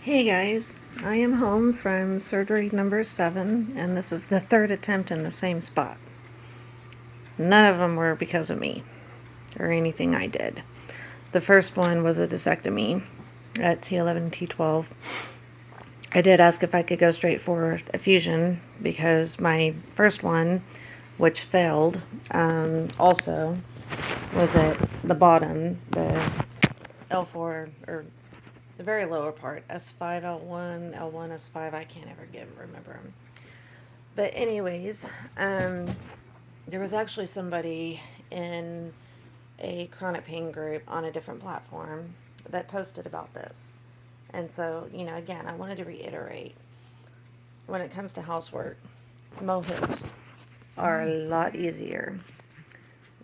Hey guys, I am home from surgery number 7, and this is the third attempt in the same spot. None of them were because of me or anything I did. The first one was a discectomy at T11 and T12. I did ask if I could go straight for a fusion because my first one, which failed, also was at the bottom, the L4, or the very lower part, S5, L1, L1, S5, I can't ever remember them. But anyways, there was actually somebody in a chronic pain group on a different platform that posted about this. And so, again, I wanted to reiterate, when it comes to housework, molehills are a lot easier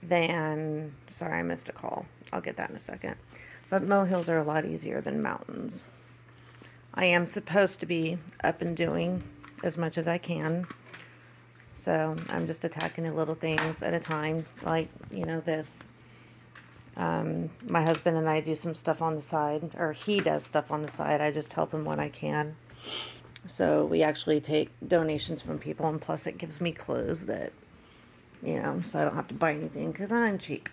than, sorry, I missed a call. I'll get that in a second. But molehills are a lot easier than mountains. I am supposed to be up and doing as much as I can. So I'm just attacking the little things at a time, like, this. My husband and I do some stuff on the side, or he does stuff on the side. I just help him when I can. So we actually take donations from people, and plus it gives me clothes that, so I don't have to buy anything because I'm cheap.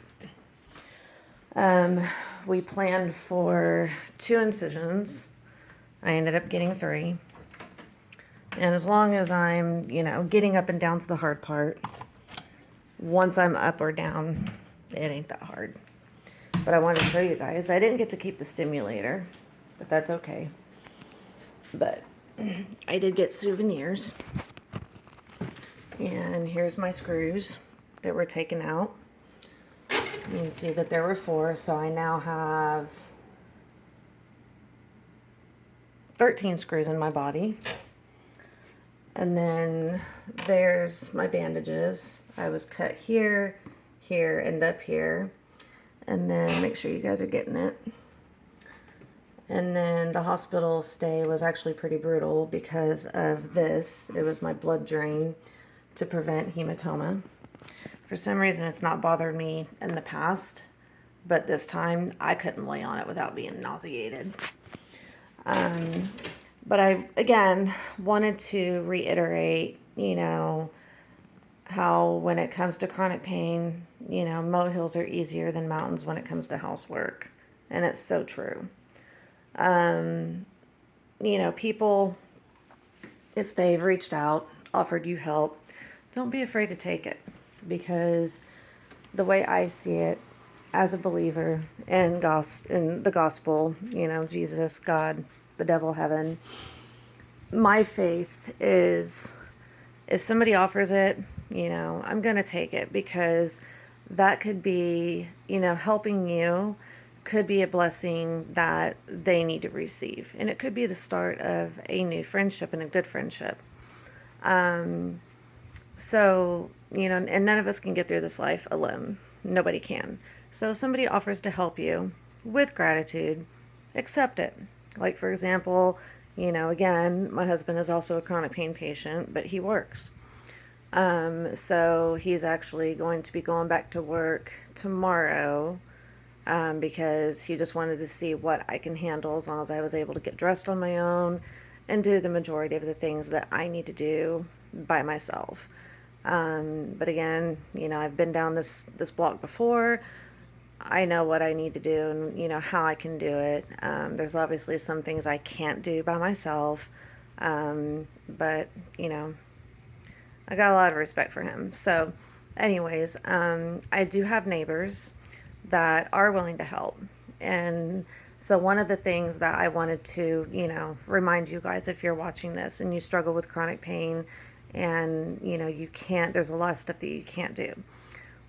We planned for 2 incisions. I ended up getting 3. And as long as I'm, getting up and down's the hard part. Once I'm up or down, it ain't that hard. But I wanted to show you guys. I didn't get to keep the stimulator, but that's okay. But I did get souvenirs. And here's my screws that were taken out. You can see that there were 4, so I now have 13 screws in my body. And then there's my bandages. I was cut here, here, and up here. And then make sure you guys are getting it. And then the hospital stay was actually pretty brutal because of this. It was my blood drain to prevent hematoma. For some reason, it's not bothered me in the past, but this time I couldn't lay on it without being nauseated. But I, again, wanted to reiterate, how when it comes to chronic pain, molehills are easier than mountains when it comes to housework. And it's so true. People, if they've reached out, offered you help, don't be afraid to take it. Because the way I see it, as a believer in the gospel, Jesus, God, the devil, heaven, my faith is if somebody offers it, I'm going to take it because that could be, helping you could be a blessing that they need to receive. And it could be the start of a new friendship and a good friendship. So, and none of us can get through this life alone. Nobody can. So if somebody offers to help you with gratitude, accept it. Like, for example, again, my husband is also a chronic pain patient, but he works. So he's actually going to be going back to work tomorrow because he just wanted to see what I can handle as long as I was able to get dressed on my own and do the majority of the things that I need to do by myself. But again, I've been down this block before. I know what I need to do and, how I can do it. There's obviously some things I can't do by myself. But, I got a lot of respect for him. So anyways, I do have neighbors that are willing to help. And so one of the things that I wanted to, remind you guys, if you're watching this and you struggle with chronic pain and, you can't, there's a lot of stuff that you can't do.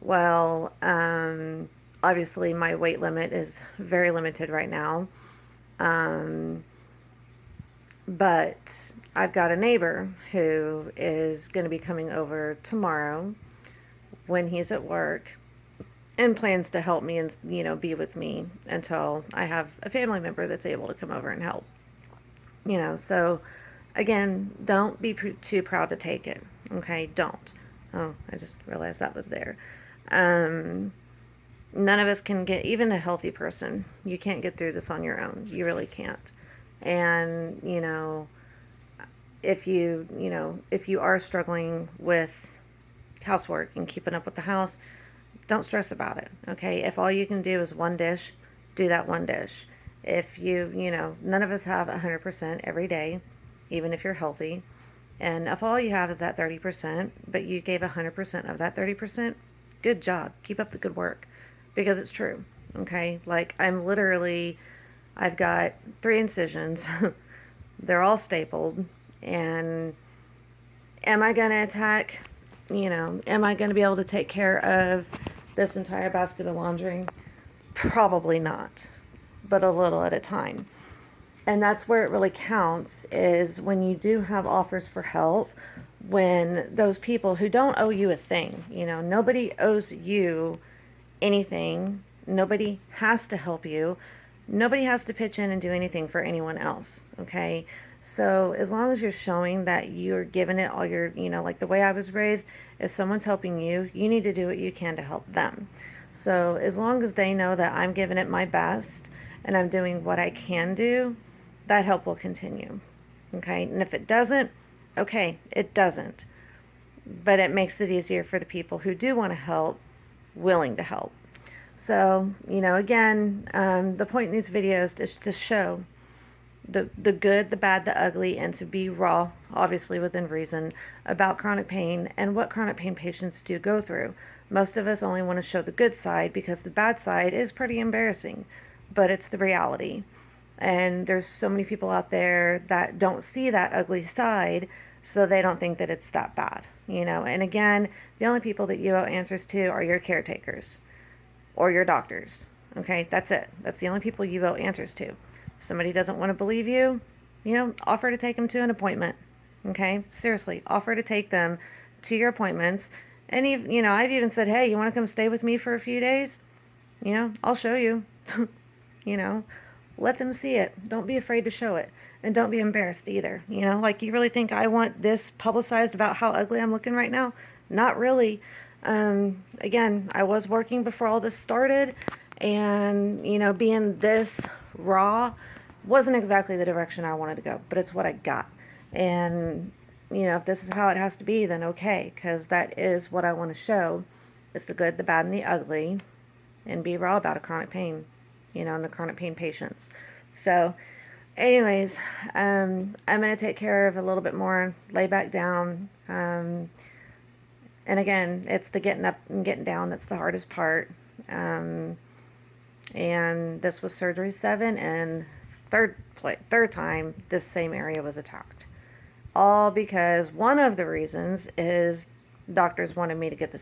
Well, obviously my weight limit is very limited right now. But I've got a neighbor who is going to be coming over tomorrow when he's at work and plans to help me and, be with me until I have a family member that's able to come over and help. So again, don't be too proud to take it. Okay, don't. Oh, I just realized that was there. None of us can get, even a healthy person, you can't get through this on your own. You really can't. And, if you are struggling with housework and keeping up with the house, don't stress about it. Okay. If all you can do is one dish, do that one dish. If none of us have 100% every day, even if you're healthy. And if all you have is that 30%, but you gave 100% of that 30%, good job. Keep up the good work, because it's true. Okay. Like, I've got 3 incisions. They're all stapled. And am I going to am I going to be able to take care of this entire basket of laundry? Probably not, but a little at a time. And that's where it really counts, is when you do have offers for help, when those people who don't owe you a thing, nobody owes you anything, nobody has to help you, nobody has to pitch in and do anything for anyone else. Okay. So as long as you're showing that you're giving it all your, like the way I was raised, if someone's helping you, you need to do what you can to help them. So as long as they know that I'm giving it my best and I'm doing what I can do, that help will continue. Okay. And if it doesn't, okay, it doesn't. But it makes it easier for the people who do want to help, willing to help. So, again, the point in these videos is to show the good, the bad, the ugly, and to be raw, obviously within reason, about chronic pain and what chronic pain patients do go through. Most of us only want to show the good side because the bad side is pretty embarrassing, but it's the reality. And there's so many people out there that don't see that ugly side, so they don't think that it's that bad, And again, the only people that you owe answers to are your caretakers or your doctors. Okay, that's it. That's the only people you owe answers to. If somebody doesn't want to believe you, offer to take them to an appointment. Okay, seriously, offer to take them to your appointments. And I've even said, hey, you want to come stay with me for a few days? I'll show you. Let them see it. Don't be afraid to show it. And don't be embarrassed either. Like, you really think I want this publicized about how ugly I'm looking right now? Not really. Again, I was working before all this started, and, being this raw wasn't exactly the direction I wanted to go, but it's what I got. And, if this is how it has to be, then okay, because that is what I want to show. It's the good, the bad, and the ugly, and be raw about a chronic pain, and the chronic pain patients. So, anyways, I'm going to take care of a little bit more, lay back down. And again, it's the getting up and getting down that's the hardest part. And this was surgery 7, and third time this same area was attacked. All because one of the reasons is doctors wanted me to get the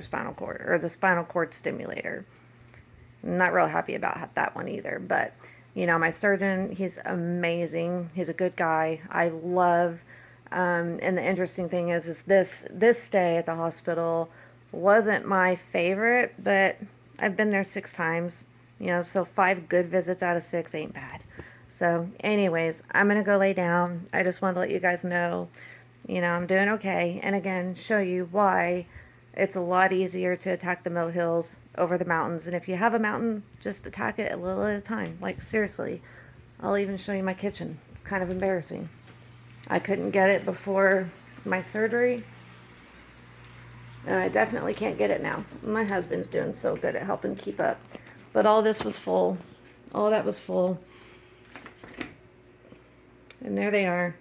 spinal cord stimulator. I'm not real happy about that one either, but my surgeon, he's amazing. He's a good guy. I love, and the interesting thing is this stay at the hospital wasn't my favorite, but I've been there 6 times, so 5 good visits out of 6 ain't bad. So anyways, I'm going to go lay down. I just wanted to let you guys know, I'm doing okay. And again, show you why it's a lot easier to attack the molehills over the mountains. And if you have a mountain, just attack it a little at a time. Like, seriously. I'll even show you my kitchen. It's kind of embarrassing. I couldn't get it before my surgery, and I definitely can't get it now. My husband's doing so good at helping keep up. But all this was full. All that was full. And there they are.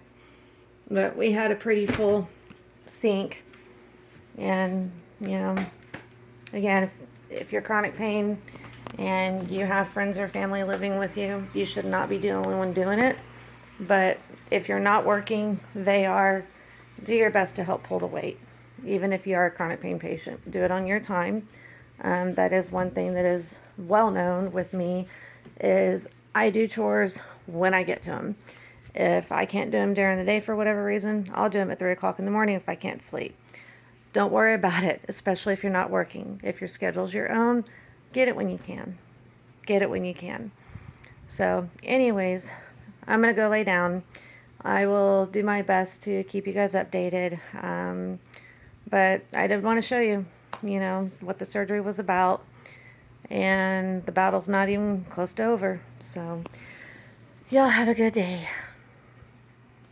But we had a pretty full sink. And, again, if you're chronic pain and you have friends or family living with you, you should not be the only one doing it. But if you're not working, do your best to help pull the weight. Even if you are a chronic pain patient, do it on your time. That is one thing that is well known with me, is I do chores when I get to them. If I can't do them during the day for whatever reason, I'll do them at 3 o'clock in the morning if I can't sleep. Don't worry about it, especially if you're not working. If your schedule's your own, get it when you can. Get it when you can. So, anyways, I'm going to go lay down. I will do my best to keep you guys updated. But I did want to show you, what the surgery was about. And the battle's not even close to over. So, Y'all have a good day.